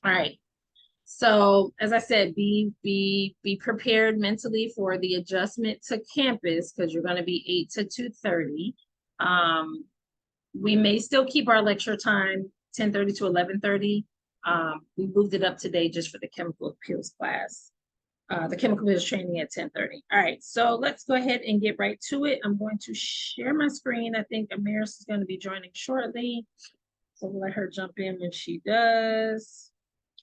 All right. So as I said, be prepared mentally for the adjustment to campus because you're going to be 8 to 2:30. We may still keep our lecture time 10:30 to 11:30. We moved it up today just for the chemical appeals class. The chemical appeals training at 10:30. All right, so let's go ahead and get right to it. I'm going to share my screen. I think Amaris is going to be joining shortly. So we'll let her jump in when she does.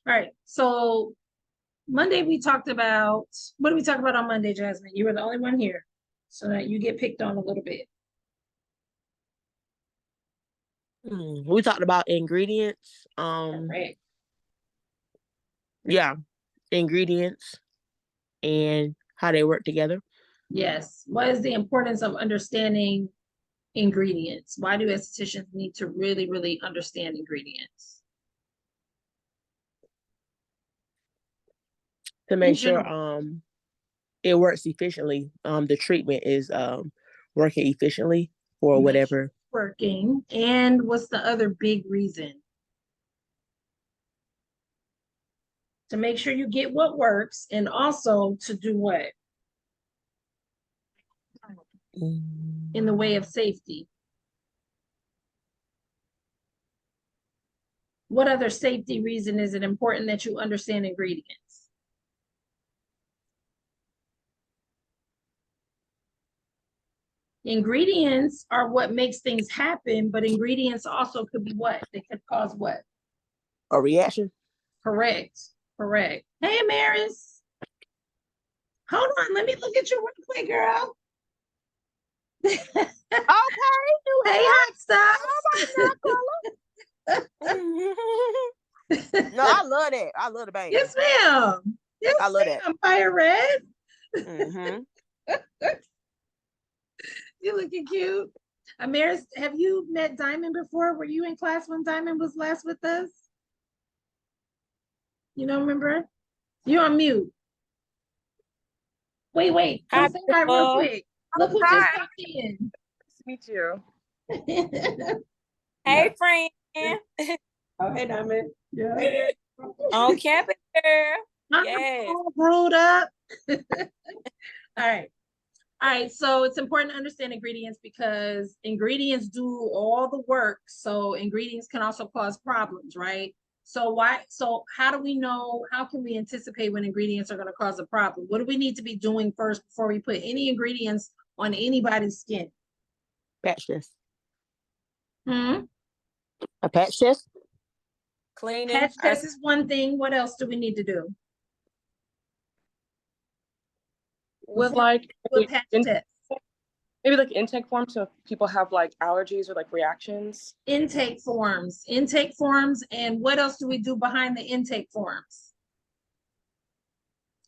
All right, so Monday we talked about, what did we talk about on Monday, Jasmine? You were the only one here, so that you get picked on a little bit. We talked about ingredients. Right. Yeah, ingredients and how they work together. Yes. What is the importance of understanding ingredients? Why do estheticians need to really, really understand ingredients? To make sure it works efficiently. The treatment is working efficiently for whatever. Working. And what's the other big reason? To make sure you get what works and also to do what? In the way of safety. What other safety reason is it important that you understand ingredients? Ingredients are what makes things happen, but ingredients also could be what? They could cause what? A reaction. Correct. Correct. Hey, Maris. Hold on. Let me look at you real quick, girl. Okay. Hey, hot stuff. No, I love that. I love the band. Yes, ma'am. Yes, I love that. Fire Red. Mm-hmm. You're looking cute. Amaris, have you met Diamond before? Were you in class when Diamond was last with us? You don't remember? You're on mute. Wait. Come say hi real quick. Look who just popped in. Nice to meet you. Hey, friend. Oh, hey, Diamond. Yeah. On campus, girl. Yes. All grown up. All right. So it's important to understand ingredients because ingredients do all the work. So ingredients can also cause problems, right? So how do we know, how can we anticipate when ingredients are going to cause a problem? What do we need to be doing first before we put any ingredients on anybody's skin? Patch test. A patch test? Cleaning. Patch test is one thing. What else do we need to do? With like patch test. Maybe like intake forms, so if people have like allergies or like reactions. Intake forms, and what else do we do behind the intake forms?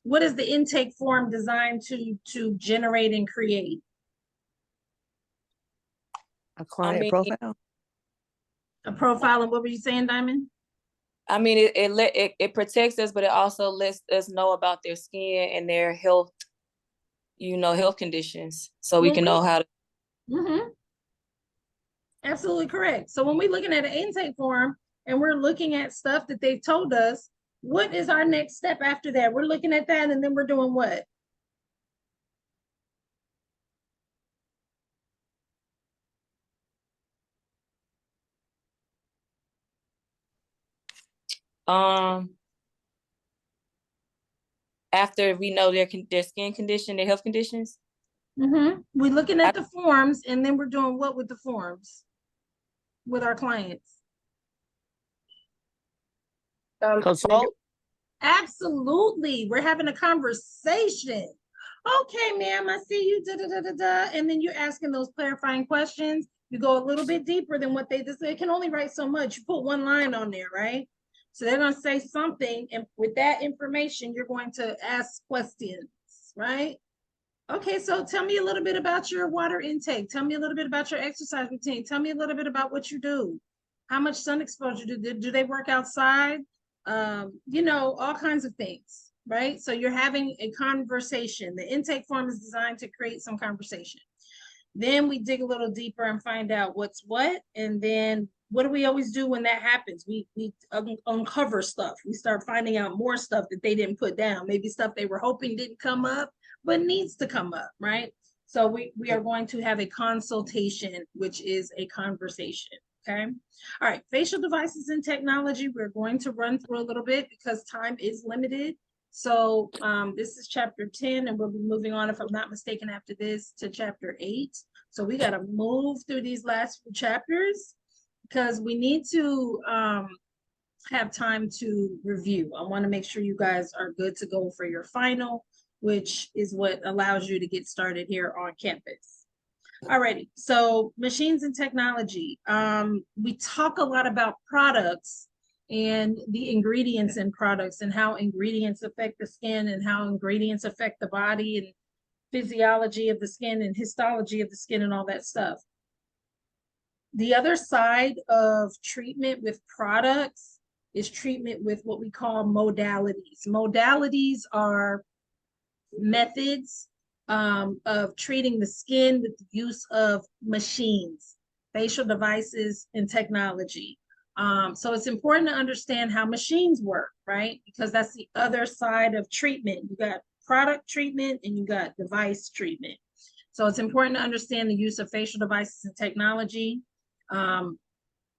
What is the intake form designed to generate and create? A client profile. A profile, and what were you saying, Diamond? I mean, it protects us, but it also lets us know about their skin and their health, health conditions, so we can know how to. Absolutely correct. So when we're looking at an intake form and we're looking at stuff that they've told us, what is our next step after that? We're looking at that and then we're doing what? After we know their skin condition, their health conditions. We're looking at the forms and then we're doing what with the forms with our clients? Consult. Absolutely. We're having a conversation. Okay, ma'am, I see you. And then you're asking those clarifying questions. You go a little bit deeper than what they can only write so much. You put one line on there, right? So they're going to say something. And with that information, you're going to ask questions, right? Okay, so tell me a little bit about your water intake. Tell me a little bit about your exercise routine. Tell me a little bit about what you do. How much sun exposure do they work outside? All kinds of things, right? So you're having a conversation. The intake form is designed to create some conversation. Then we dig a little deeper and find out what's what, and then what do we always do when that happens? We uncover stuff. We start finding out more stuff that they didn't put down. Maybe stuff they were hoping didn't come up, but needs to come up, right? So we are going to have a consultation, which is a conversation, okay? All right, facial devices and technology, we're going to run through a little bit because time is limited. So this is chapter 10, and we'll be moving on, if I'm not mistaken, after this to chapter 8. So we got to move through these last few chapters because we need to have time to review. I want to make sure you guys are good to go for your final, which is what allows you to get started here on campus. Alrighty, so machines and technology. We talk a lot about products and the ingredients in products and how ingredients affect the skin and how ingredients affect the body and physiology of the skin and histology of the skin and all that stuff. The other side of treatment with products is treatment with what we call modalities. Modalities are methods of treating the skin with the use of machines, facial devices, and technology. So it's important to understand how machines work, right? Because that's the other side of treatment. You got product treatment and you got device treatment. So it's important to understand the use of facial devices and technology.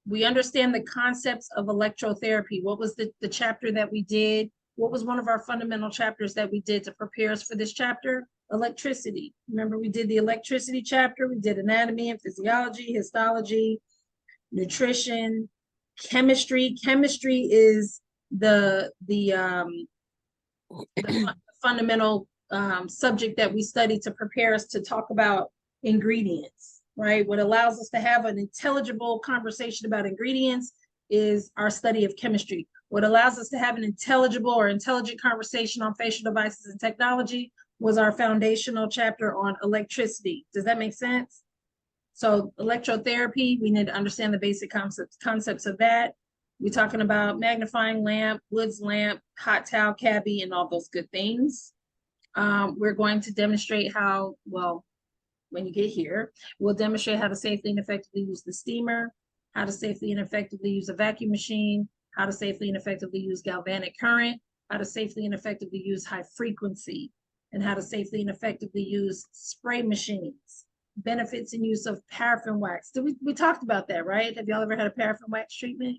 We understand the concepts of electrotherapy. What was the chapter that we did? What was one of our fundamental chapters that we did to prepare us for this chapter? Electricity. Remember, we did the electricity chapter. We did anatomy and physiology, histology, nutrition, chemistry. Chemistry is the fundamental subject that we study to prepare us to talk about ingredients, right? What allows us to have an intelligible conversation about ingredients is our study of chemistry. What allows us to have an intelligible or intelligent conversation on facial devices and technology was our foundational chapter on electricity. Does that make sense? So electrotherapy, we need to understand the basic concepts of that. We're talking about magnifying lamp, Woods lamp, hot towel cabbie, and all those good things. We're going to demonstrate how, well, when you get here, we'll demonstrate how to safely and effectively use the steamer, how to safely and effectively use a vacuum machine, how to safely and effectively use galvanic current, how to safely and effectively use high frequency, and how to safely and effectively use spray machines. Benefits and use of paraffin wax. We talked about that, right? Have y'all ever had a paraffin wax treatment?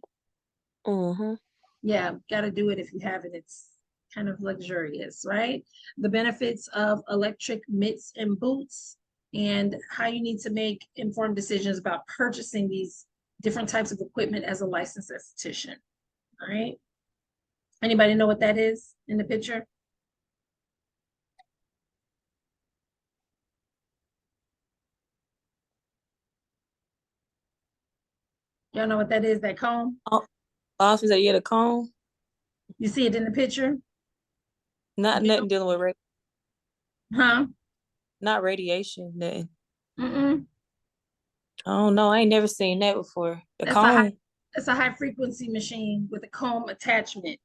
Mm-hmm. Yeah, got to do it if you haven't. It's kind of luxurious, right? The benefits of electric mitts and boots, and how you need to make informed decisions about purchasing these different types of equipment as a licensed esthetician. All right. Anybody know what that is in the picture? Y'all know what that is, that comb? Office that, yeah, the comb. You see it in the picture? Nothing dealing with Huh? not radiation, nothing. Mm-mm. Oh no, I ain't never seen that before. The That's comb. It's a high frequency machine with a comb attachment.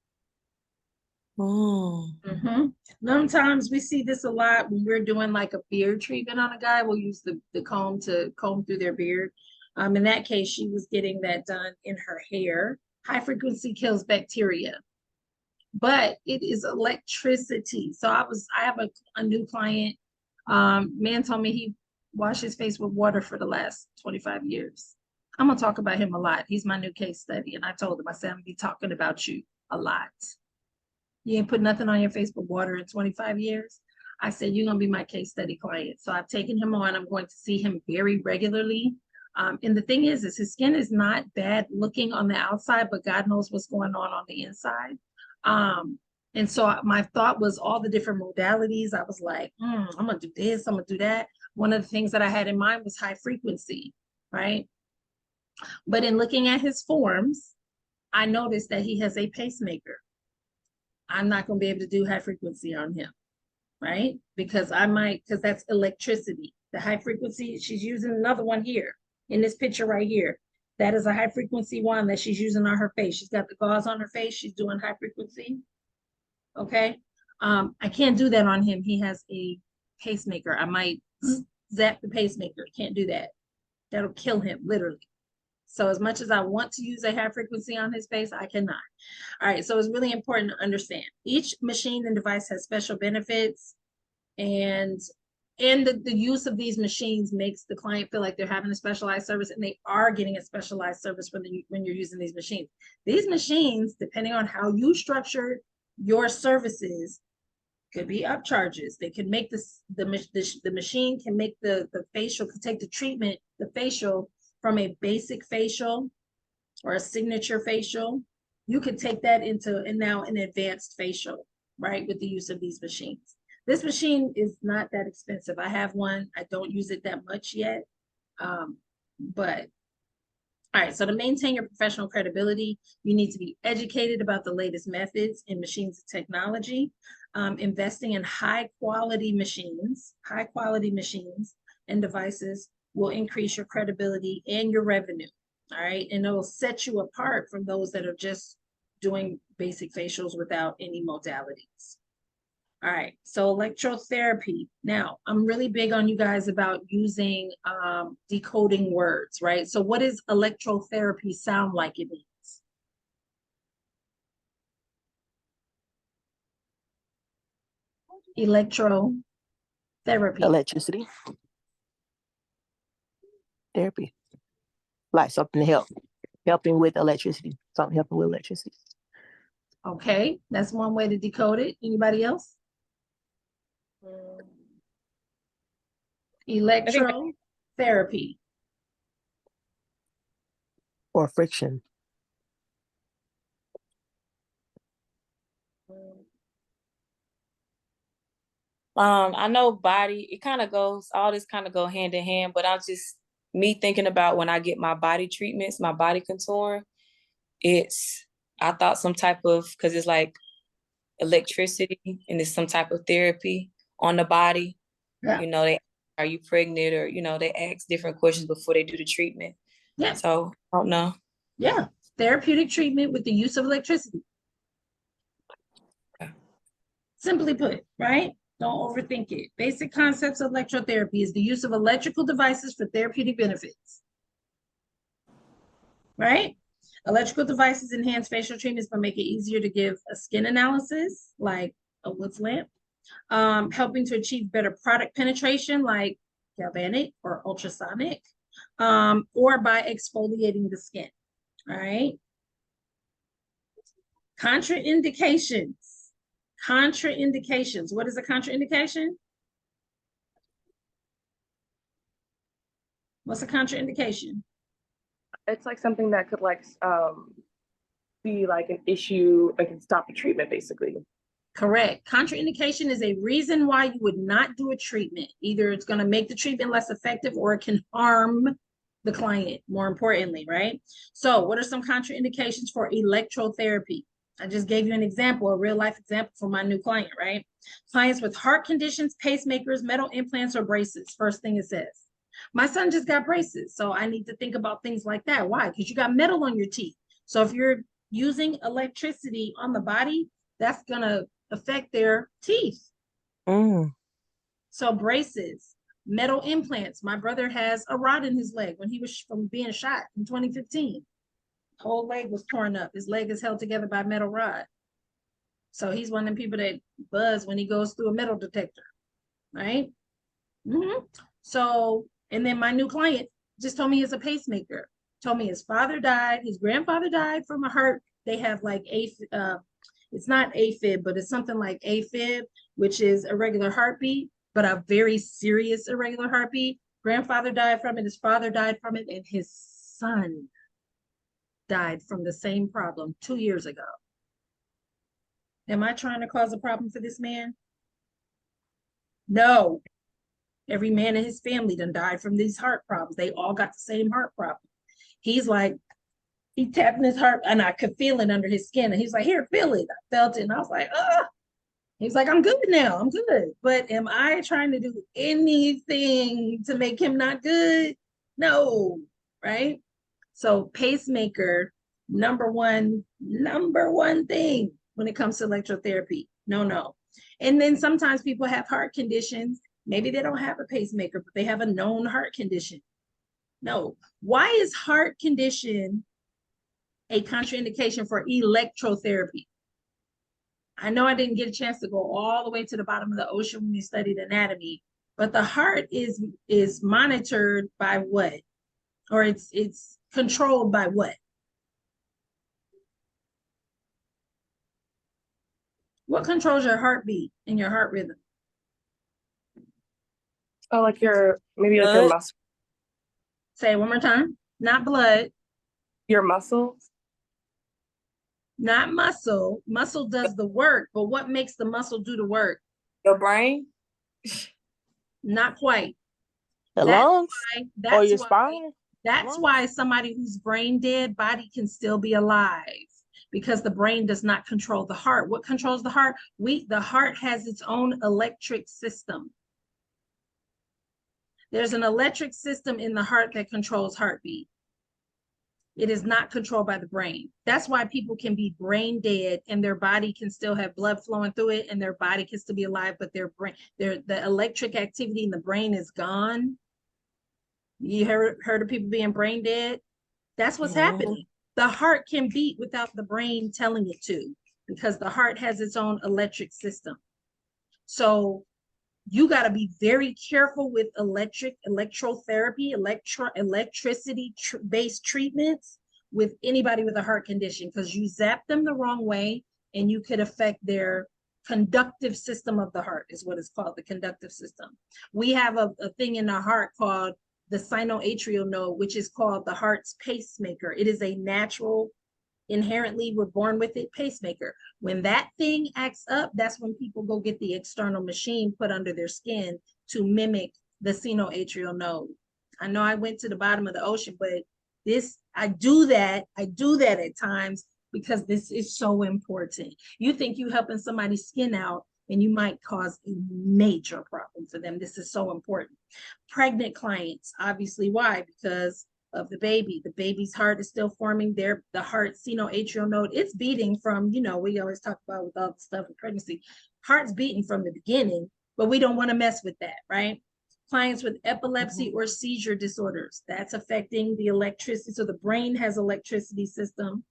Oh. Sometimes we see this a lot when we're doing like a beard treatment on a guy. We'll use the comb to comb through their beard. In that case, she was getting that done in her hair. High frequency kills bacteria, but it is electricity. So I have a new client. Man told me he washed his face with water for the last 25 years. I'm gonna talk about him a lot. He's my new case study. And I told him, I said, I'm gonna be talking about you a lot. You ain't put nothing on your face but water in 25 years. I said, you're gonna be my case study client. So I've taken him on. I'm going to see him very regularly. And the thing is his skin is not bad looking on the outside, but God knows what's going on the inside. And so my thought was all the different modalities. I was like, I'm gonna do this, I'm gonna do that. One of the things that I had in mind was high frequency, right? But in looking at his forms, I noticed that he has a pacemaker. I'm not gonna be able to do high frequency on him, right? Because that's electricity. The high frequency, she's using another one here in this picture right here. That is a high frequency one that she's using on her face. She's got the gauze on her face. She's doing high frequency. Okay. I can't do that on him. He has a pacemaker. I might zap the pacemaker. Can't do that. That'll kill him, literally. So as much as I want to use a high frequency on his face, I cannot. All right, so it's really important to understand. Each machine and device has special benefits, and the use of these machines makes the client feel like they're having a specialized service, and they are getting a specialized service when you're using these machines. These machines, depending on how you structure your services, could be upcharges. They can make the machine can make the facial, could take the treatment, the facial, from a basic facial or a signature facial. You could take that into now an advanced facial, right, with the use of these machines. This machine is not that expensive. I have one. I don't use it that much yet. But all right, so to maintain your professional credibility, you need to be educated about the latest methods in machines and technology. Investing in high quality machines and devices will increase your credibility and your revenue. All right, and it will set you apart from those that are just doing basic facials without any modalities. All right, so electrotherapy. Now, I'm really big on you guys about using decoding words, right? So what does electrotherapy sound like it means? Electrotherapy. Electricity. Therapy. Like something to helping with electricity. Something helping with electricity. Okay, that's one way to decode it. Anybody else? Electrotherapy. Or friction. I know body, it kind of goes, all this kind of go hand in hand, but I'm just me thinking about when I get my body treatments, my body contour, I thought some type of, because it's like electricity and it's some type of therapy on the body. Yeah. You know, are you pregnant, or, you know, they ask different questions before they do the treatment. Yeah. So I don't know. Yeah. Therapeutic treatment with the use of electricity. Okay. Simply put, right? Don't overthink it. Basic concepts of electrotherapy is the use of electrical devices for therapeutic benefits. Right? Electrical devices enhance facial treatments by making it easier to give a skin analysis, like a Woods lamp, helping to achieve better product penetration, like galvanic or ultrasonic, or by exfoliating the skin. All right. Contraindications. Contraindications. What is a contraindication? What's a contraindication? It's like something that could like be like an issue, like can stop the treatment basically. Correct. Contraindication is a reason why you would not do a treatment. Either it's going to make the treatment less effective or it can harm the client, more importantly, right? So what are some contraindications for electrotherapy? I just gave you an example, a real life example for my new client, right? Clients with heart conditions, pacemakers, metal implants, or braces. First thing it says. My son just got braces, so I need to think about things like that. Why? Because you got metal on your teeth. So if you're using electricity on the body, that's going to affect their teeth. So braces, metal implants. My brother has a rod in his leg when he was from being shot in 2015. Whole leg was torn up. His leg is held together by a metal rod. So he's one of the people that buzz when he goes through a metal detector, right? So, and then my new client just told me he's a pacemaker. Told me his father died, his grandfather died from a heart. They have like it's not AFib, but it's something like AFib, which is irregular heartbeat, but a very serious irregular heartbeat. Grandfather died from it, his father died from it, and his son died from the same problem 2 years ago. Am I trying to cause a problem for this man? No. Every man in his family done died from these heart problems. They all got the same heart problem. He's like, he tapping his heart, and I could feel it under his skin. And he's like, here, feel it. I felt it. And I was like, He's like, I'm good now. I'm good. But am I trying to do anything to make him not good? No. Right? So pacemaker, number one thing when it comes to electrotherapy. No. And then sometimes people have heart conditions. Maybe they don't have a pacemaker, but they have a known heart condition. No. Why is heart condition a contraindication for electrotherapy? I know I didn't get a chance to go all the way to the bottom of the ocean when we studied anatomy, but the heart is monitored by what? Or it's controlled by what? What controls your heartbeat and your heart rhythm? Oh, like maybe your Blood. muscle, Say it one more time. Not blood, your muscles. not muscle. Muscle does the work, but what makes the muscle do the work? Your brain. Not quite. The That's lungs why, or that's your why, spine? that's Lungs? why somebody who's brain dead body can still be alive, because the brain does not control the heart. What controls the heart? The heart has its own electric system. There's an electric system in the heart that controls heartbeat. It is not controlled by the brain. That's why people can be brain dead and their body can still have blood flowing through it and their body can still be alive, but their brain, the electric activity in the brain is gone. You heard of people being brain dead? That's what's happening. The heart can beat without the brain telling it to, because the heart has its own electric system. So you got to be very careful with electrotherapy, electricity based treatments with anybody with a heart condition, because you zap them the wrong way and you could affect their conductive system of the heart, is what it's called, the conductive system. We have a thing in the heart called the sinoatrial node, which is called the heart's pacemaker. It is a natural, inherently, we're born with it, pacemaker. When that thing acts up, that's when people go get the external machine put under their skin to mimic the sinoatrial node. I know I went to the bottom of the ocean, but I do that at times because this is so important. You think you helping somebody's skin out and you might cause a major problem for them. This is so important. Pregnant clients, obviously, why? Because of the baby. The baby's heart is still forming there. The heart sinoatrial node, it's beating from, we always talk about with all the stuff with pregnancy, heart's beating from the beginning, but we don't want to mess with that, right? Clients with epilepsy or seizure disorders, that's affecting the electricity. So the brain has electricity system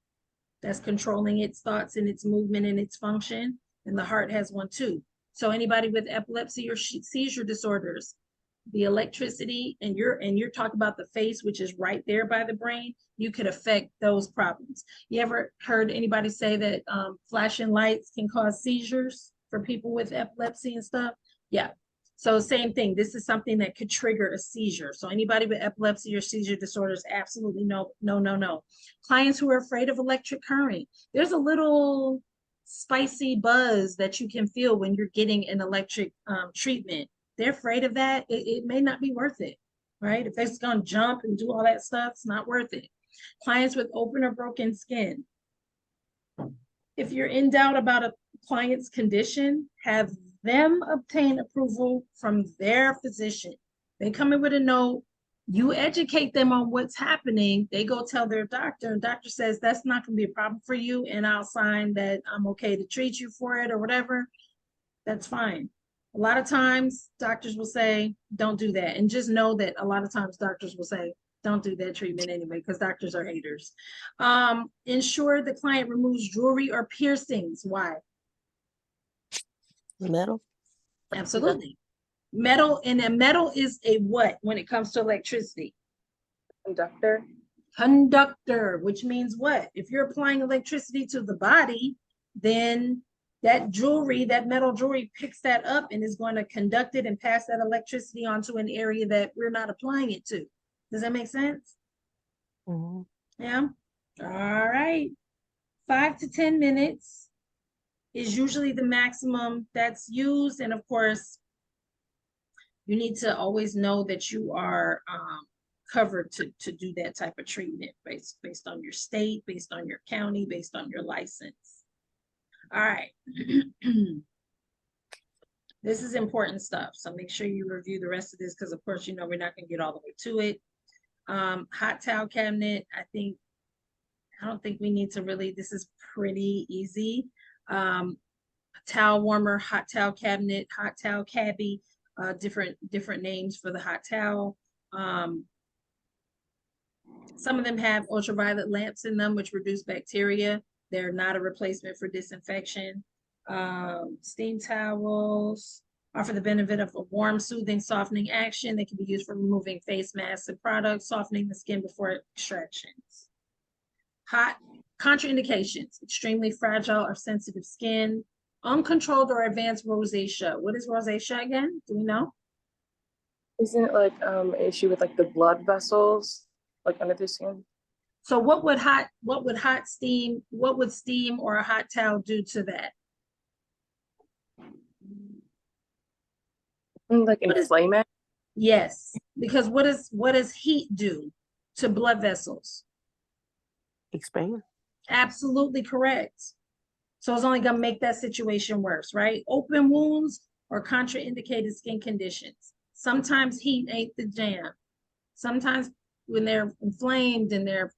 that's controlling its thoughts and its movement and its function, and the heart has one too. So anybody with epilepsy or seizure disorders, the electricity, and you're talking about the face, which is right there by the brain, you could affect those problems. You ever heard anybody say that flashing lights can cause seizures for people with epilepsy and stuff? Yeah. So same thing. This is something that could trigger a seizure. So anybody with epilepsy or seizure disorders, absolutely no. Clients who are afraid of electric current, there's a little spicy buzz that you can feel when you're getting an electric treatment. They're afraid of that. It may not be worth it, right? If they're just going to jump and do all that stuff, it's not worth it. Clients with open or broken skin. If you're in doubt about a client's condition, have them obtain approval from their physician. They come in with a note, you educate them on what's happening, they go tell their doctor, and doctor says that's not going to be a problem for you, and I'll sign that I'm okay to treat you for it or whatever. That's fine. A lot of times doctors will say, don't do that. And just know that a lot of times doctors will say, don't do that treatment anyway, because doctors are haters. Ensure the client removes jewelry or piercings. Why? Metal. Absolutely. Metal, and a metal is a what when it comes to electricity? Conductor. Conductor, which means what? If you're applying electricity to the body, then that jewelry, that metal jewelry picks that up and is going to conduct it and pass that electricity onto an area that we're not applying it to. Does that make sense? Mm-hmm. Yeah. All right. 5 to 10 minutes is usually the maximum that's used. And of course, you need to always know that you are covered to do that type of treatment based on your state, based on your county, based on your license. All right. This is important stuff. So make sure you review the rest of this, because of course, we're not going to get all the way to it. Hot towel cabinet. I don't think we need to really, this is pretty easy. Towel warmer, hot towel cabinet, hot towel cabbie, different names for the hot towel. Some of them have ultraviolet lamps in them, which reduce bacteria. They're not a replacement for disinfection. Steam towels offer the benefit of a warm, soothing, softening action. They can be used for removing face masks and products, softening the skin before extractions. Hot contraindications, extremely fragile or sensitive skin, uncontrolled or advanced rosacea. What is rosacea again? Do we know? Isn't it like an issue with like the blood vessels, like under the skin? So what would steam or a hot towel do to that? Like What is- inflame it? Yes, because what does heat do to blood vessels? Expand. Absolutely correct. So it's only gonna make that situation worse, right? Open wounds or contraindicated skin conditions. Sometimes heat ain't the jam. Sometimes when they're inflamed and their,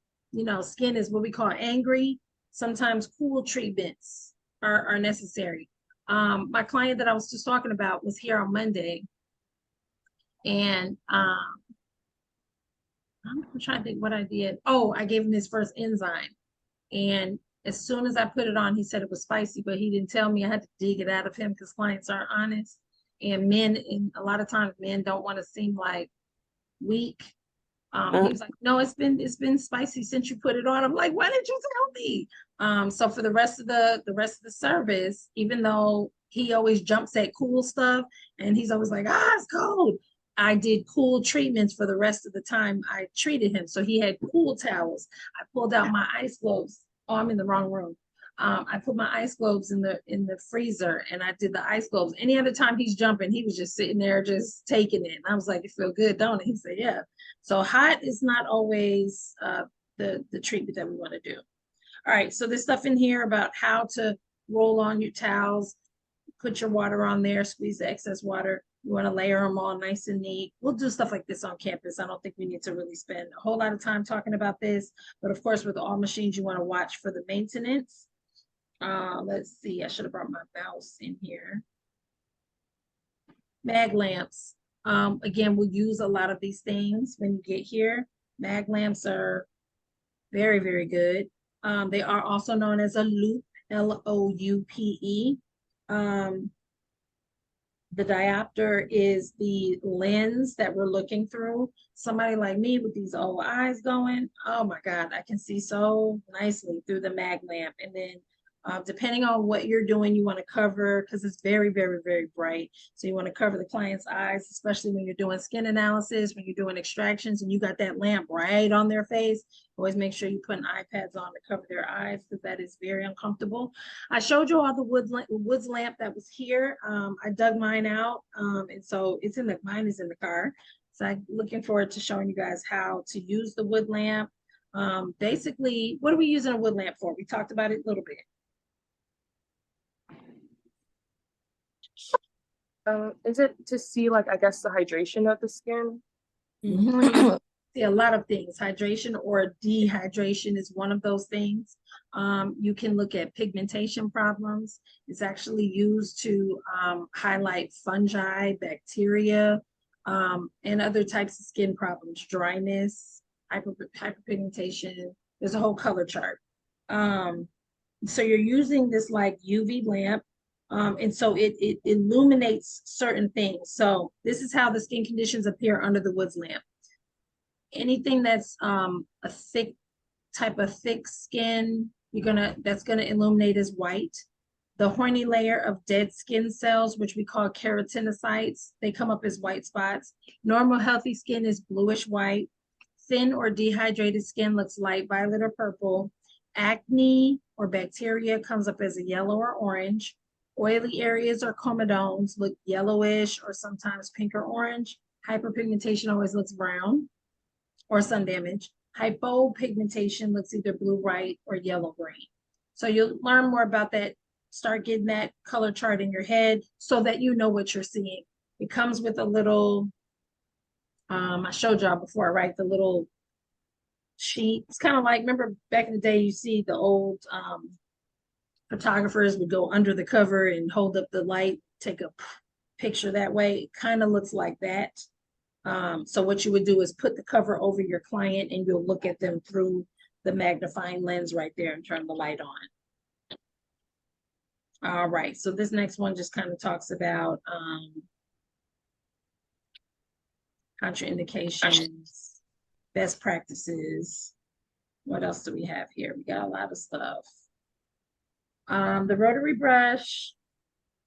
skin is what we call angry, sometimes cool treatments are necessary. My client that I was just talking about was here on Monday, and I'm trying to think what I did. Oh, I gave him his first enzyme, and as soon as I put it on, he said it was spicy, but he didn't tell me. I had to dig it out of him because clients aren't honest. And a lot of times men don't want to seem like weak. He was like, no, it's been spicy since you put it on. I'm like, why didn't you tell me? So for the rest of the service, even though he always jumps at cool stuff and he's always like, it's cold, I did cool treatments for the rest of the time I treated him. So he had cool towels. I pulled out my ice globes. Oh, I'm in the wrong room. I put my ice globes in the freezer and I did the ice globes. Any other time he's jumping, he was just sitting there just taking it. And I was like, it feel good, don't it? He said, yeah. So hot is not always the treatment that we want to do. All right, so there's stuff in here about how to roll on your towels, put your water on there, squeeze the excess water. You want to layer them all nice and neat. We'll do stuff like this on campus. I don't think we need to really spend a whole lot of time talking about this, but of course with all machines, you want to watch for the maintenance. Let's see, I should have brought my mouse in here. Mag lamps. Again, we'll use a lot of these things when you get here. Mag lamps are very, very good. They are also known as a loupe, L-O-U-P-E. The diopter is the lens that we're looking through. Somebody like me with these old eyes going, oh my God, I can see so nicely through the mag lamp. And then depending on what you're doing, you want to cover, because it's very, very, very bright. So you want to cover the client's eyes, especially when you're doing skin analysis, when you're doing extractions and you got that lamp right on their face. Always make sure you put iPads on to cover their eyes because that is very uncomfortable. I showed you all the woods lamp that was here. I dug mine out, and so mine is in the car. So I'm looking forward to showing you guys how to use the wood lamp. Basically, what are we using a wood lamp for? We talked about it a little bit. Is it to see like, I guess, the hydration of the skin? See a lot of things. Hydration or dehydration is one of those things. You can look at pigmentation problems. It's actually used to highlight fungi, bacteria, and other types of skin problems, dryness, hyperpigmentation. There's a whole color chart. So you're using this like UV lamp. And so it illuminates certain things. So this is how the skin conditions appear under the woods lamp. Anything that's a thick skin, that's gonna illuminate as white. The horny layer of dead skin cells, which we call keratinocytes, they come up as white spots. Normal healthy skin is bluish white. Thin or dehydrated skin looks light violet or purple. Acne or bacteria comes up as a yellow or orange. Oily areas or comedones look yellowish or sometimes pink or orange. Hyperpigmentation always looks brown or sun damage. Hypopigmentation looks either blue-white or yellow-green. So you'll learn more about that. Start getting that color chart in your head so that you know what you're seeing. It comes with a little, I showed y'all before, right? The little sheet. It's kind of like, remember back in the day, you see the old photographers would go under the cover and hold up the light, take a picture that way. It kind of looks like that. So what you would do is put the cover over your client and you'll look at them through the magnifying lens right there and turn the light on. All right, so this next one just kind of talks about contraindications, best practices. What else do we have here? We got a lot of stuff. The rotary brush.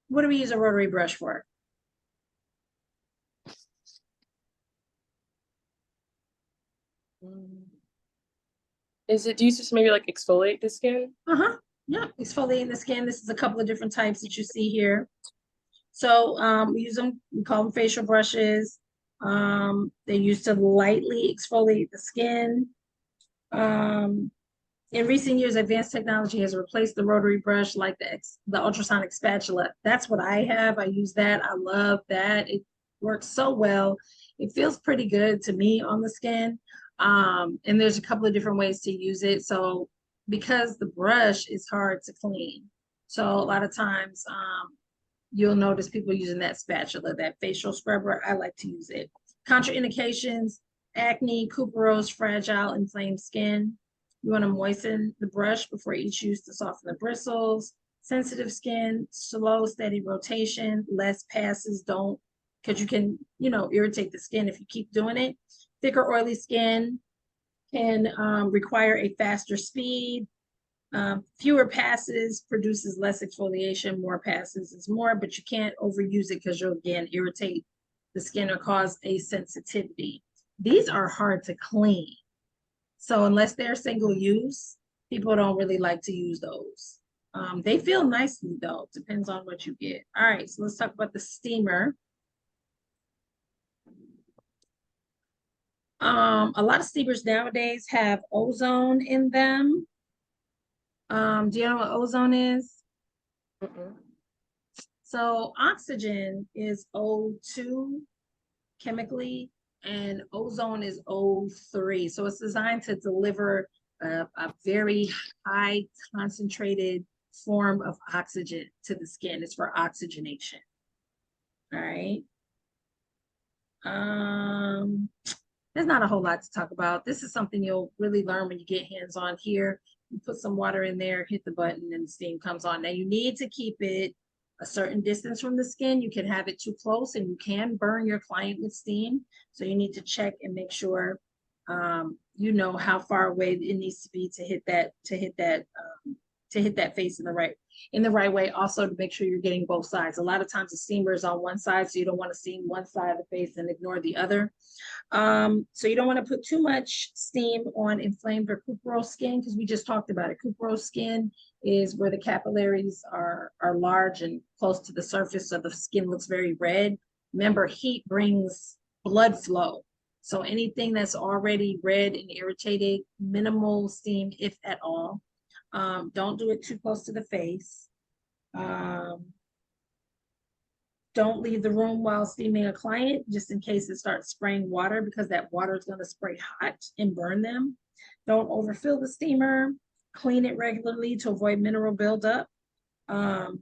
What do we use a rotary brush for? Is it, do you just maybe like exfoliate the skin? Uh-huh. Yeah, exfoliating the skin. This is a couple of different types that you see here. So we use them, we call them facial brushes. They're used to lightly exfoliate the skin. In recent years, advanced technology has replaced the rotary brush like the ultrasonic spatula. That's what I have. I use that. I love that. It works so well. It feels pretty good to me on the skin. And there's a couple of different ways to use it. So because the brush is hard to clean, so a lot of times you'll notice people using that spatula, that facial scrubber. I like to use it. Contraindications, acne, cuperose, fragile, inflamed skin. You want to moisten the brush before each use to soften the bristles. Sensitive skin, slow, steady rotation, less passes, don't, because you can, irritate the skin if you keep doing it. Thicker, oily skin can require a faster speed. Fewer passes produces less exfoliation, more passes is more, but you can't overuse it because you'll again irritate the skin or cause a sensitivity. These are hard to clean. So unless they're single use, people don't really like to use those. They feel nicely though, depends on what you get. All right, so let's talk about the steamer. A lot of steamers nowadays have ozone in them. Do you know what ozone is? Mm-mm. So oxygen is O2 chemically, and ozone is O3. So it's designed to deliver a very high concentrated form of oxygen to the skin. It's for oxygenation. All right. There's not a whole lot to talk about. This is something you'll really learn when you get hands-on here. You put some water in there, hit the button, and the steam comes on. Now you need to keep it a certain distance from the skin. You can have it too close and you can burn your client with steam. So you need to check and make sure you know how far away it needs to be to hit that face in the right way. Also to make sure you're getting both sides. A lot of times the steamer is on one side, so you don't want to steam one side of the face and ignore the other. So you don't want to put too much steam on inflamed or cuperose skin because we just talked about it. Cuperose skin is where the capillaries are large and close to the surface, so the skin looks very red. Remember, heat brings blood flow. So anything that's already red and irritated, minimal steam, if at all. Don't do it too close to the face. Don't leave the room while steaming a client, just in case it starts spraying water, because that water is going to spray hot and burn them. Don't overfill the steamer. Clean it regularly to avoid mineral buildup. And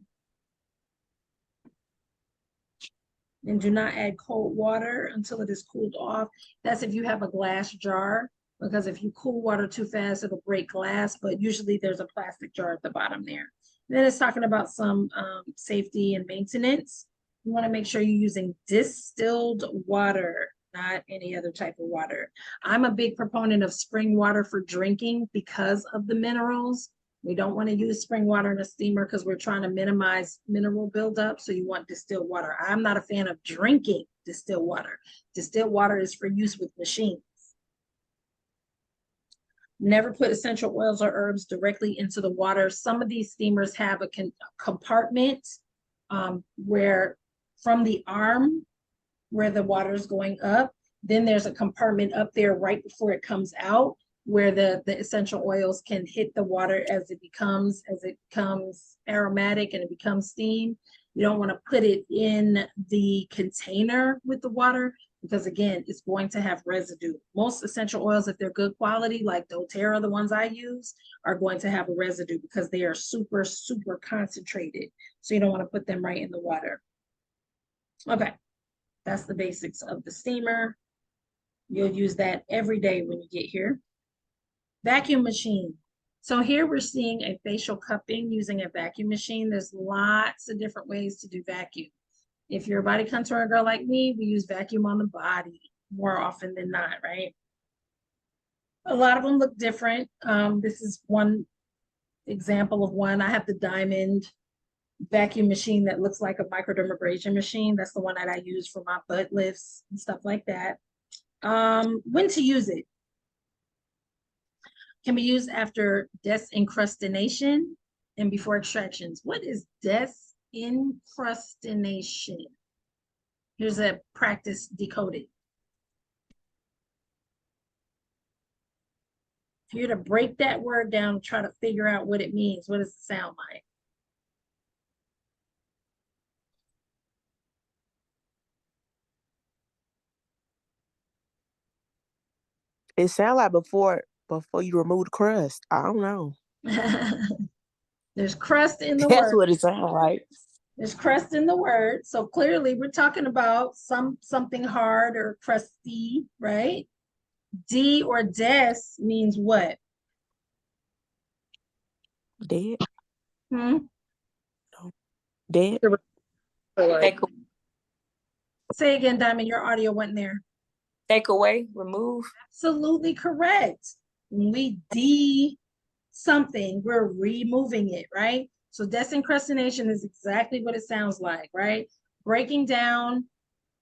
do not add cold water until it is cooled off. That's if you have a glass jar, because if you cool water too fast, it'll break glass, but usually there's a plastic jar at the bottom there. And then it's talking about some safety and maintenance. You want to make sure you're using distilled water, not any other type of water. I'm a big proponent of spring water for drinking because of the minerals. We don't want to use spring water in a steamer because we're trying to minimize mineral buildup. So you want distilled water. I'm not a fan of drinking distilled water. Distilled water is for use with machines. Never put essential oils or herbs directly into the water. Some of these steamers have a compartment where from the arm where the water is going up, then there's a compartment up there right before it comes out where the essential oils can hit the water as it becomes aromatic and it becomes steam. You don't want to put it in the container with the water because again, it's going to have residue. Most essential oils, if they're good quality, like doTERRA, the ones I use, are going to have a residue because they are super, super concentrated. So you don't want to put them right in the water. Okay. That's the basics of the steamer. You'll use that every day when you get here. Vacuum machine. So here we're seeing a facial cupping using a vacuum machine. There's lots of different ways to do vacuum. If you're a body contour girl like me, we use vacuum on the body more often than not, right? A lot of them look different. This is one example of one. I have the Diamond vacuum machine that looks like a microdermabrasion machine. That's the one that I use for my butt lifts and stuff like that. When to use it? Can be used after desincrustation and before extractions. What is desincrustation? Here's a practice decoded. If you're to break that word down and try to figure out what it means, what does it sound like? It sounds like before you remove the crust. I don't know. There's crust in the That's word. what it sounds like. There's crust in the word. So clearly we're talking about something hard or crusty, right? D or des means what? Dead. Hmm? Dead. So, like, Take, Say again, Diamond, your audio wasn't there. take away, remove. Absolutely correct. When we de something, we're removing it, right? So desincrustation is exactly what it sounds like, right? Breaking down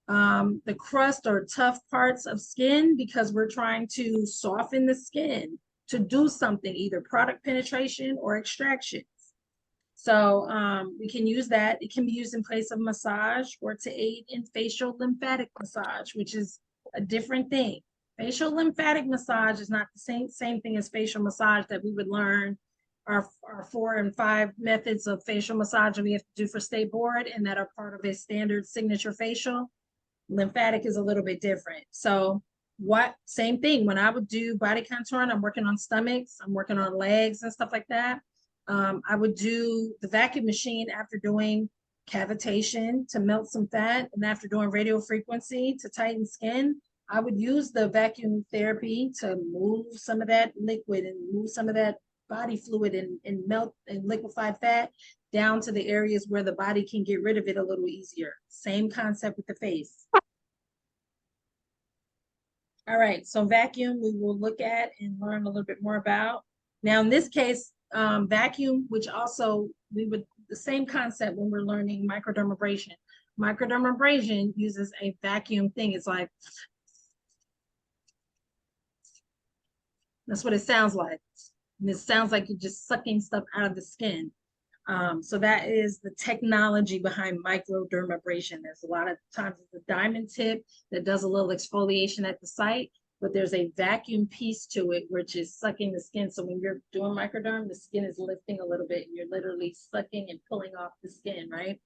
the crust or tough parts of skin because we're trying to soften the skin to do something, either product penetration or extractions. So we can use that. It can be used in place of massage or to aid in facial lymphatic massage, which is a different thing. Facial lymphatic massage is not the same thing as facial massage that we would learn our 4 and 5 methods of facial massage that we have to do for State Board and that are part of a standard signature facial. Lymphatic is a little bit different. So same thing, when I would do body contouring, I'm working on stomachs, I'm working on legs and stuff like that. I would do the vacuum machine after doing cavitation to melt some fat, and after doing radio frequency to tighten skin. I would use the vacuum therapy to move some of that liquid and move some of that body fluid and melt and liquefy fat down to the areas where the body can get rid of it a little easier. Same concept with the face. All right, so vacuum we will look at and learn a little bit more about. Now in this case, vacuum, which also the same concept when we're learning microdermabrasion. Microdermabrasion uses a vacuum thing. It's like, that's what it sounds like. And it sounds like you're just sucking stuff out of the skin. So that is the technology behind microdermabrasion. There's a lot of times it's a diamond tip that does a little exfoliation at the site, but there's a vacuum piece to it, which is sucking the skin. So when you're doing microderm, the skin is lifting a little bit and you're literally sucking and pulling off the skin, right?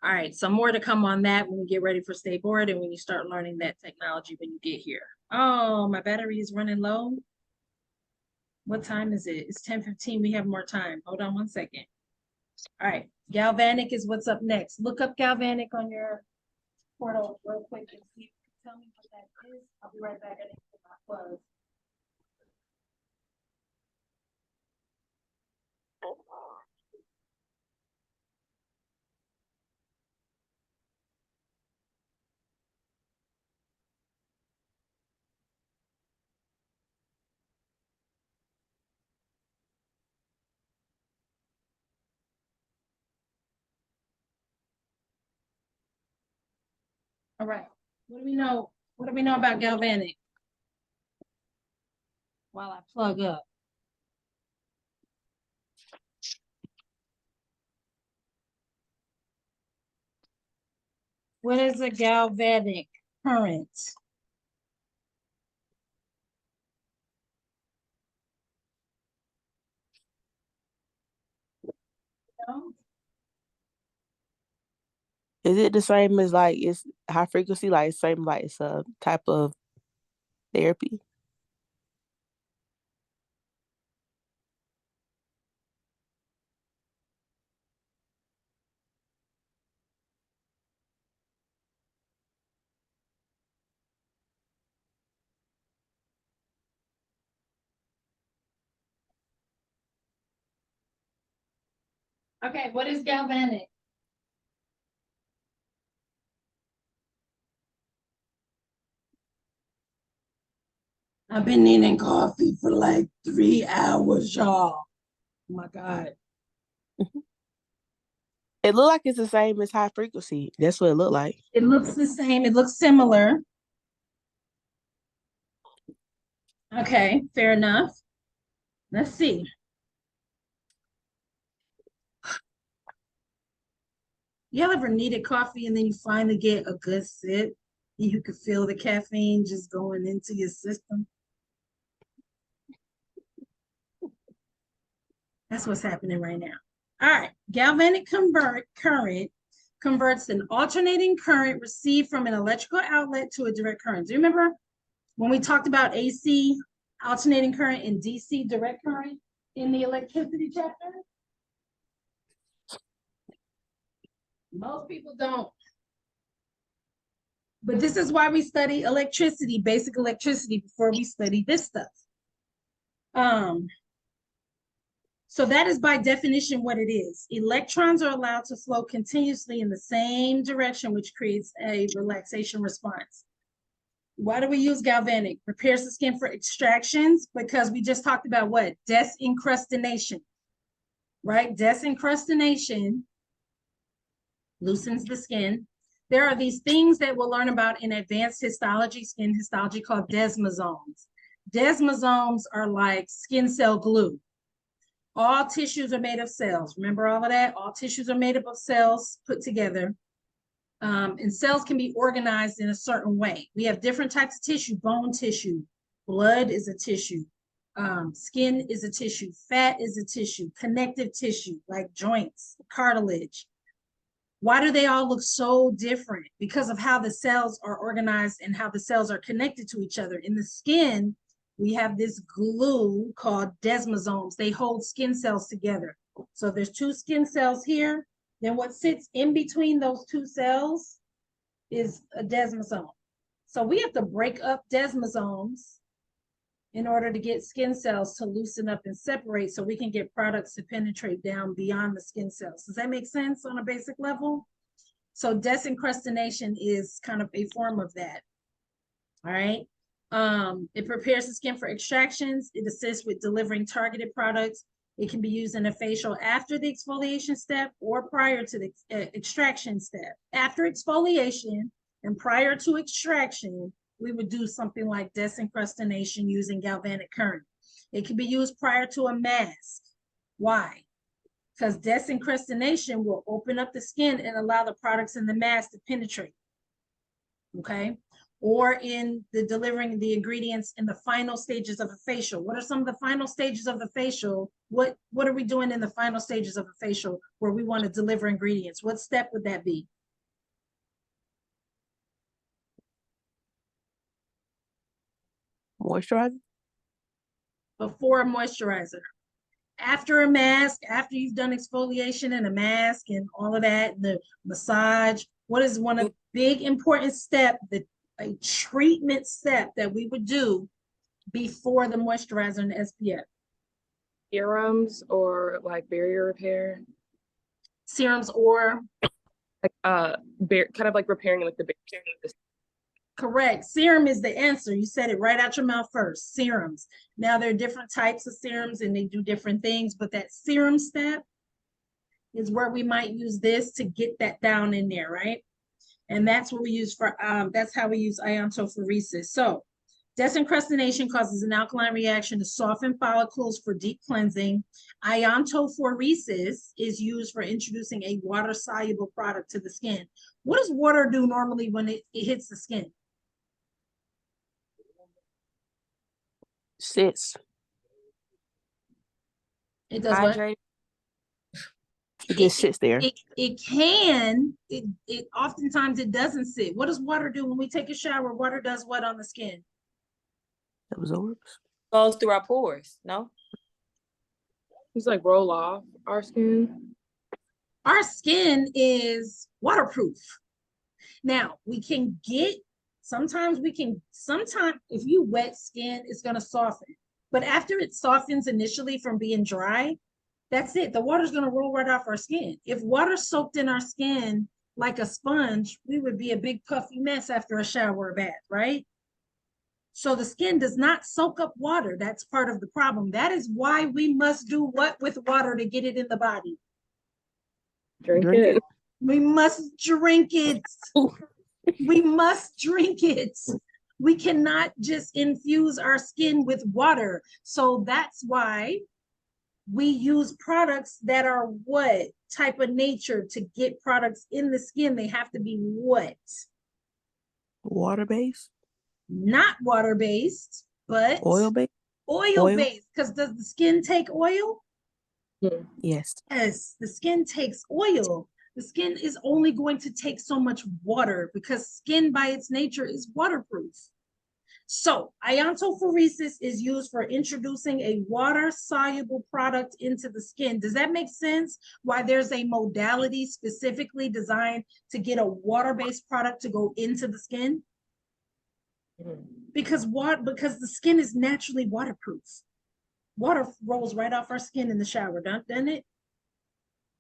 All right, so more to come on that when we get ready for State Board and when you start learning that technology when you get here. Oh, my battery is running low. What time is it? It's 10:15. We have more time. Hold on one second. All right, galvanic is what's up next. Look up galvanic on your portal real quick and see if you can tell me what that is. I'll be right back. I didn't get my plug. All right, what do we know? What do we know about galvanic? While I plug up. What is a galvanic current? No? Is it the same as like it's high frequency? Like same like it's a type of therapy? Okay, what is galvanic? I've been needing coffee for like 3 hours, y'all. Oh my God. It look like it's the same as high frequency. That's what it looked like. It looks the same. It looks similar. Okay, fair enough. Let's see. Y'all ever needed coffee and then you finally get a good sip and you could feel the caffeine just going into your system? That's what's happening right now. All right, galvanic current converts an alternating current received from an electrical outlet to a direct current. Do you remember when we talked about AC, alternating current, and DC, direct current, in the electricity chapter? Most people don't. But this is why we study electricity, basic electricity, before we study this stuff. So that is by definition what it is. Electrons are allowed to flow continuously in the same direction, which creates a relaxation response. Why do we use galvanic? Prepares the skin for extractions, because we just talked about what? Desincrustination, right? Desincrustination loosens the skin. There are these things that we'll learn about in advanced histology, skin histology, called desmosomes. Desmosomes are like skin cell glue. All tissues are made of cells. Remember all of that? All tissues are made up of cells put together. And cells can be organized in a certain way. We have different types of tissue. Bone tissue, blood is a tissue, skin is a tissue, fat is a tissue, connective tissue like joints, cartilage. Why do they all look so different? Because of how the cells are organized and how the cells are connected to each other. In the skin, we have this glue called desmosomes. They hold skin cells together. So there's two skin cells here. Then what sits in between those two cells is a desmosome. So we have to break up desmosomes in order to get skin cells to loosen up and separate so we can get products to penetrate down beyond the skin cells. Does that make sense on a basic level? So desincrustination is kind of a form of that. All right. It prepares the skin for extractions. It assists with delivering targeted products. It can be used in a facial after the exfoliation step or prior to the extraction step. After exfoliation and prior to extraction, we would do something like desincrustination using galvanic current. It can be used prior to a mask. Why? Because desincrustination will open up the skin and allow the products in the mask to penetrate. Okay? Or in the delivering the ingredients in the final stages of a facial. What are some of the final stages of the facial? What are we doing in the final stages of a facial where we want to deliver ingredients? What step would that be? Moisturizer? Before a moisturizer. After a mask, after you've done exfoliation and a mask and all of that, and the massage, what is one of the big important step, a treatment step that we would do before the moisturizer and SPF? Serums or like barrier repair, Serums or? like kind of like repairing like the barrier. Correct. Serum is the answer. You said it right out your mouth first. Serums. Now there are different types of serums and they do different things, but that serum step is where we might use this to get that down in there, right? And that's what we use for, that's how we use iontophoresis. So desincrustination causes an alkaline reaction to soften follicles for deep cleansing. Iontophoresis is used for introducing a water-soluble product to the skin. What does water do normally when it hits the skin? Sits. It does what? Hydrate. It just sits there. It oftentimes it doesn't sit. What does water do when we take a shower? Water does what on the skin? Absorbs. Goes through our pores, no? Just like roll off our skin. Our skin is waterproof. Now we can get, sometimes if you wet skin, it's gonna soften. But after it softens initially from being dry, That's it. The water's gonna roll right off our skin. If water soaked in our skin like a sponge, we would be a big puffy mess after a shower or bath, right? So the skin does not soak up water. That's part of the problem. That is why we must do what with water to get it in the body? Drink Drink it. We must drink it. We must drink it. We cannot just infuse our skin with water. So that's why we use products that are what type of nature to get products in the skin. They have to be what? Water-based, Not water-based, but oil-based. oil-based. Because does the skin take oil? Yes. Yes, the skin takes oil. The skin is only going to take so much water because skin by its nature is waterproof. So iontophoresis is used for introducing a water-soluble product into the skin. Does that make sense? Why there's a modality specifically designed to get a water-based product to go into the skin? Because the skin is naturally waterproof. Water rolls right off our skin in the shower, doesn't it?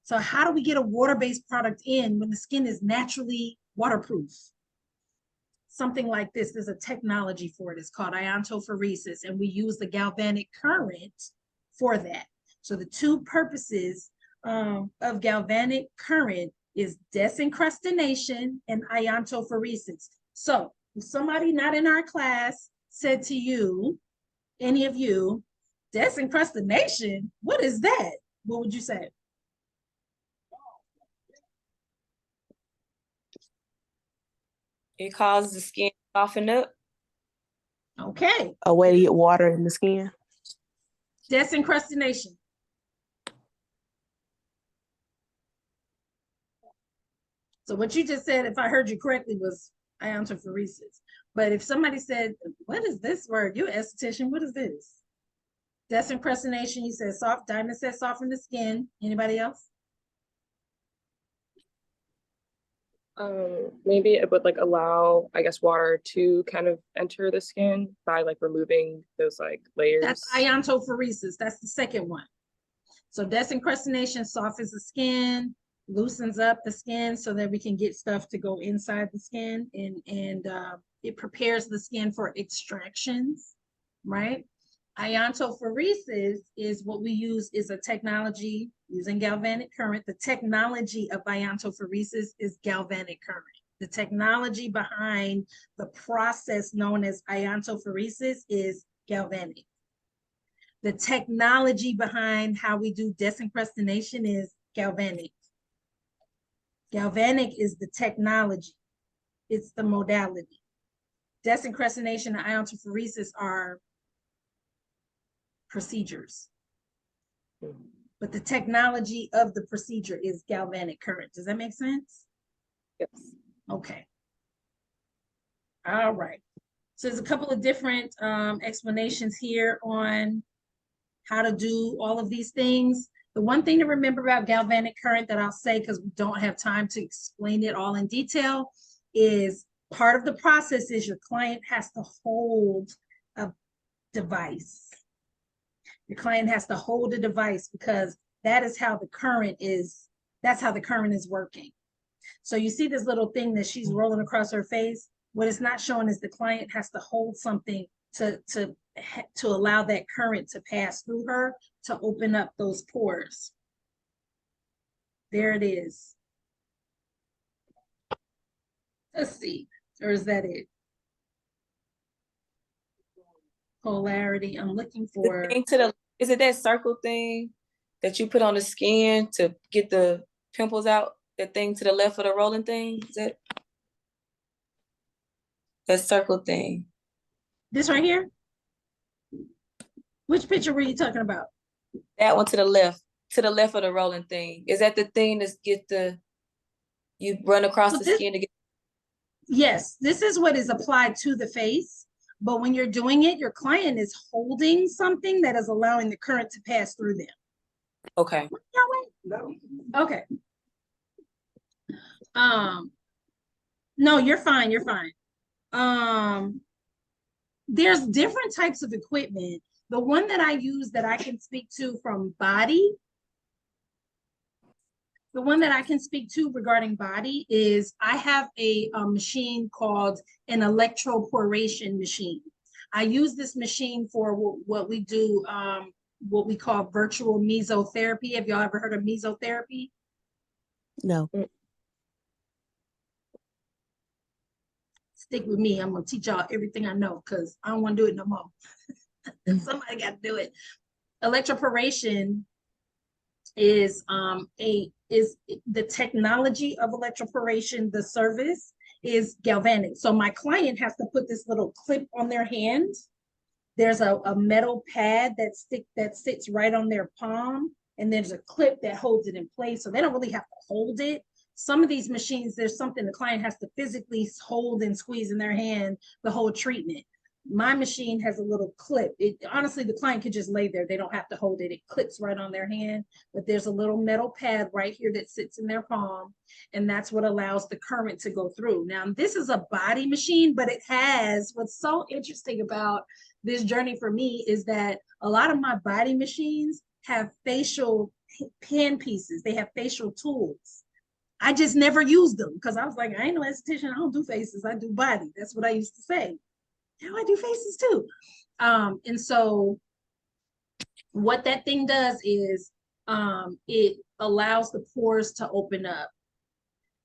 So how do we get a water-based product in when the skin is naturally waterproof? Something like this. There's a technology for it. It's called iontophoresis, and we use the galvanic current for that. So the two purposes of galvanic current is desincrustination and iontophoresis. So if somebody not in our class said to you, any of you, desincrustination, what is that? What would you say? It causes the skin to soften up. Okay, A way to get water in the skin. desincrustination. So what you just said, if I heard you correctly, was iontophoresis. But if somebody said, what is this word? You're an esthetician, what is this? Desincrustination, you said soft, Diamond said soften the skin. Anybody else? Maybe it would like allow, I guess, water to kind of enter the skin by like removing those like layers. That's iontophoresis. That's the second one. So desincrustination softens the skin, loosens up the skin so that we can get stuff to go inside the skin, and it prepares the skin for extractions, right? Iontophoresis is what we use is a technology using galvanic current. The technology of iontophoresis is galvanic current. The technology behind the process known as iontophoresis is galvanic. The technology behind how we do desincrustination is galvanic. Galvanic is the technology. It's the modality. Desincrustination and iontophoresis are procedures. But the technology of the procedure is galvanic current. Does that make sense? Yes. Okay. All right. So there's a couple of different explanations here on how to do all of these things. The one thing to remember about galvanic current that I'll say, because we don't have time to explain it all in detail, is part of the process is your client has to hold a device. Your client has to hold a device because that is how the current is, that's how the current is working. So you see this little thing that she's rolling across her face. What it's not showing is the client has to hold something to allow that current to pass through her to open up those pores. There it is. Let's see, or is that it? Polarity, I'm looking for. The thing to the, is it that circle thing that you put on the skin to get the pimples out? That thing to the left of the rolling thing? Is it that circle thing? This right here? Which picture were you talking about? That one to the left of the rolling thing. Is that the thing that's get the, you run across the skin to get? Yes, this is what is applied to the face. But when you're doing it, your client is holding something that is allowing the current to pass through them. Okay. Okay. No, you're fine. You're fine. There's different types of equipment. The one that I use that I can speak to from body The one that I can speak to regarding body is I have a machine called an electroporation machine. I use this machine for what we do, what we call virtual mesotherapy. Have y'all ever heard of mesotherapy? No. Stick with me. I'm gonna teach y'all everything I know because I don't want to do it no more. Somebody got to do it. Electroporation is the technology of electroporation. The service is galvanic. So my client has to put this little clip on their hand. There's a metal pad that sits right on their palm, and there's a clip that holds it in place. So they don't really have to hold it. Some of these machines, there's something the client has to physically hold and squeeze in their hand the whole treatment. My machine has a little clip. Honestly, the client could just lay there. They don't have to hold it. It clips right on their hand, but there's a little metal pad right here that sits in their palm, and that's what allows the current to go through. Now, this is a body machine, but it has, what's so interesting about this journey for me is that a lot of my body machines have facial pen pieces. They have facial tools. I just never used them because I was like, I ain't no esthetician. I don't do faces. I do body. That's what I used to say. Now I do faces too. And so what that thing does is it allows the pores to open up.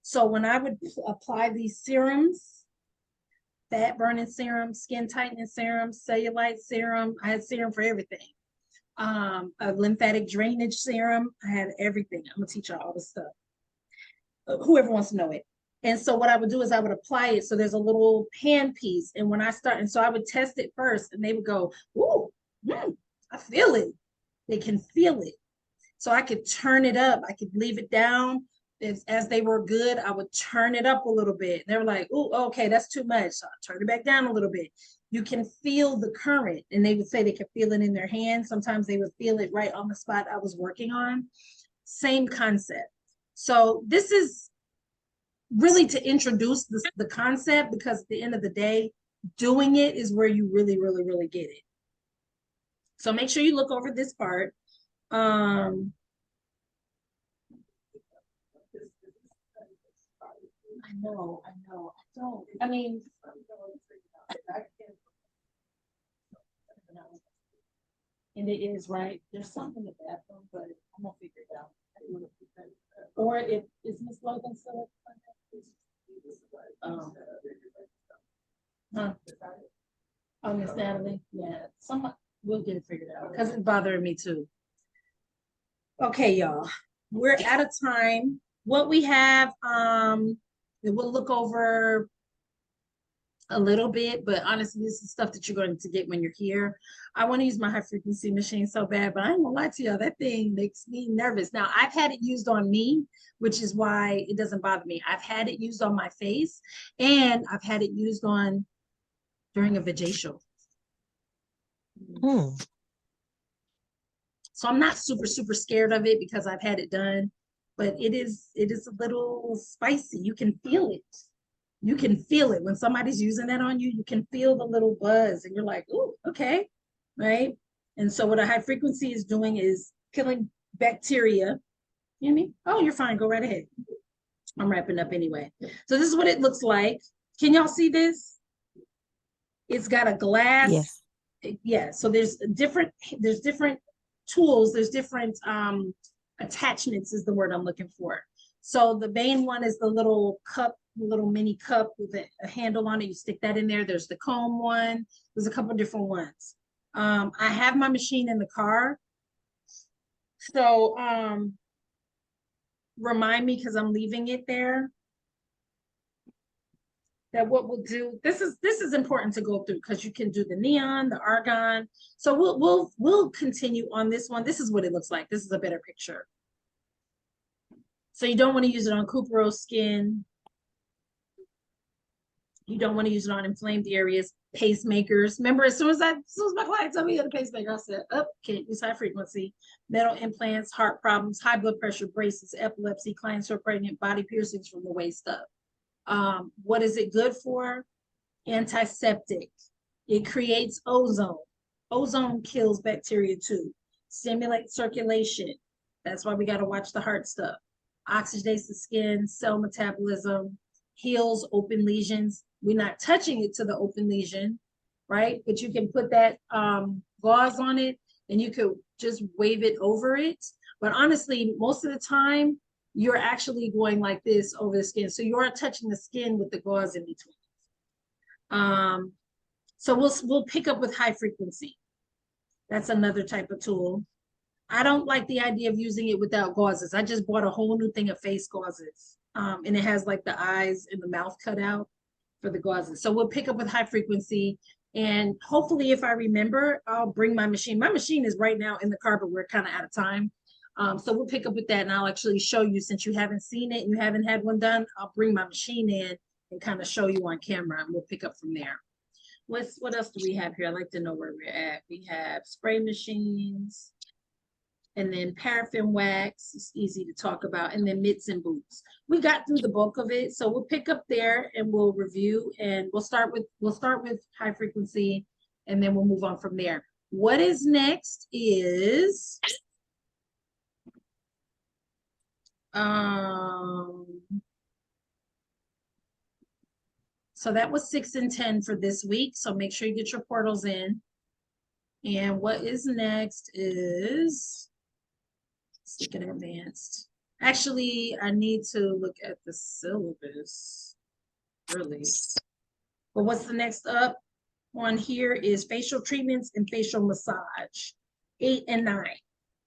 So when I would apply these serums, fat burning serum, skin tightening serum, cellulite serum, I had serum for everything. A lymphatic drainage serum, I had everything. I'm gonna teach y'all all this stuff. Whoever wants to know it. And so what I would do is I would apply it. So there's a little hand piece. And when I start, and so I would test it first and they would go, ooh, I feel it. They can feel it. So I could turn it up. I could leave it down. As they were good, I would turn it up a little bit. They were like, ooh, okay, that's too much. So I turn it back down a little bit. You can feel the current. And they would say they could feel it in their hands. Sometimes they would feel it right on the spot I was working on. Same concept. So this is really to introduce the concept, because at the end of the day, doing it is where you really, really, really get it. So make sure you look over this part. I know, I don't, I mean, and it is, right? There's something in the bathroom, but I'm gonna figure it out. Or if is Miss Logan still? Oh, Miss Natalie, yeah, we'll get it figured out because it's bothering me too. Okay, y'all, we're out of time. What we have, we'll look over a little bit, but honestly, this is stuff that you're going to get when you're here. I want to use my high frequency machine so bad, but I ain't gonna lie to y'all, that thing makes me nervous. Now, I've had it used on me, which is why it doesn't bother me. I've had it used on my face, and I've had it used on during a vaginal. So I'm not super, super scared of it because I've had it done, but it is a little spicy. You can feel it. You can feel it when somebody's using that on you. You can feel the little buzz and you're like, oh, okay, right? And so what a high frequency is doing is killing bacteria. You know what I mean? Oh, you're fine. Go right ahead. I'm wrapping up anyway. So this is what it looks like. Can y'all see this? It's got a glass. Yes. Yeah. So there's different tools. There's different attachments is the word I'm looking for. So the main one is the little cup, little mini cup with a handle on it. You stick that in there. There's the comb one. There's a couple different ones. I have my machine in the car. So remind me, because I'm leaving it there, that what we'll do, this is important to go through because you can do the neon, the argon. So we'll continue on this one. This is what it looks like. This is a better picture. So you don't want to use it on cuperose skin. You don't want to use it on inflamed areas, pacemakers. Remember, as soon as my client told me you had a pacemaker, I said, oh, can't use high frequency. Metal implants, heart problems, high blood pressure, braces, epilepsy, clients who are pregnant, body piercings from the waist up. What is it good for? Antiseptic. It creates ozone. Ozone kills bacteria too. Stimulates circulation. That's why we got to watch the heart stuff. oxidates the skin, cell metabolism, heals open lesions. We're not touching it to the open lesion, right? But you can put that gauze on it and you could just wave it over it. But honestly, most of the time, you're actually going like this over the skin. So you are touching the skin with the gauze in between. So we'll pick up with high frequency. That's another type of tool. I don't like the idea of using it without gauzes. I just bought a whole new thing of face gauzes. And it has like the eyes and the mouth cut out for the gauzes. So we'll pick up with high frequency. And hopefully, if I remember, I'll bring my machine. My machine is right now in the car, but we're kind of out of time. So we'll pick up with that and I'll actually show you, since you haven't seen it and you haven't had one done, I'll bring my machine in and kind of show you on camera and we'll pick up from there. What else do we have here? I'd like to know where we're at. We have spray machines and then paraffin wax. It's easy to talk about, and then mitts and boots. We got through the bulk of it, so we'll pick up there and we'll review, and we'll start with high frequency and then we'll move on from there. What is next is so that was 6 and 10 for this week. So make sure you get your portals in. And what is next is, let's look at advanced. Actually, I need to look at the syllabus, really. But what's the next up on here is facial treatments and facial massage. 8 and 9.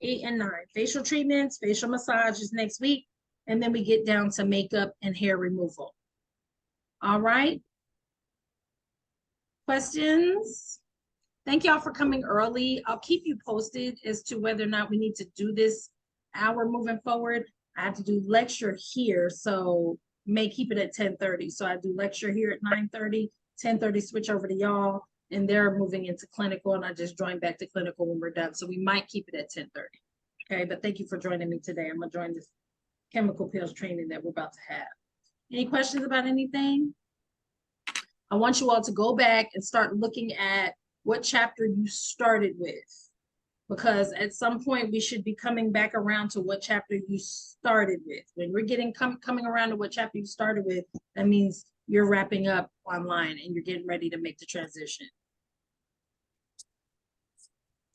8 and 9. Facial treatments, facial massage is next week. And then we get down to makeup and hair removal. All right. Questions? Thank y'all for coming early. I'll keep you posted as to whether or not we need to do this hour moving forward. I have to do lecture here, so may keep it at 10:30. So I do lecture here at 9:30, 10:30 switch over to y'all, and they're moving into clinical, and I just join back to clinical when we're done. So we might keep it at 10:30. Okay, but thank you for joining me today. I'm gonna join this chemical pills training that we're about to have. Any questions about anything? I want you all to go back and start looking at what chapter you started with, because at some point we should be coming back around to what chapter you started with. When we're getting coming around to what chapter you started with, that means you're wrapping up online and you're getting ready to make the transition.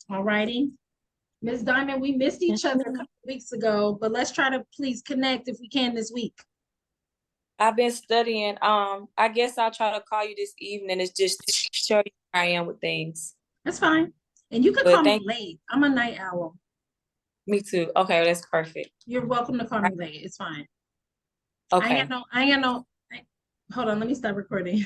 All righty. Ms. Diamond, we missed each other a couple of weeks ago, but let's try to please connect if we can this week. I've been studying. I guess I'll try to call you this evening. It's just to show you where I am with things. That's fine. And you can But call me late. I'm a night owl. Me too. Okay, that's perfect. You're welcome to call me late. It's fine. Okay. Hold on, let me stop recording.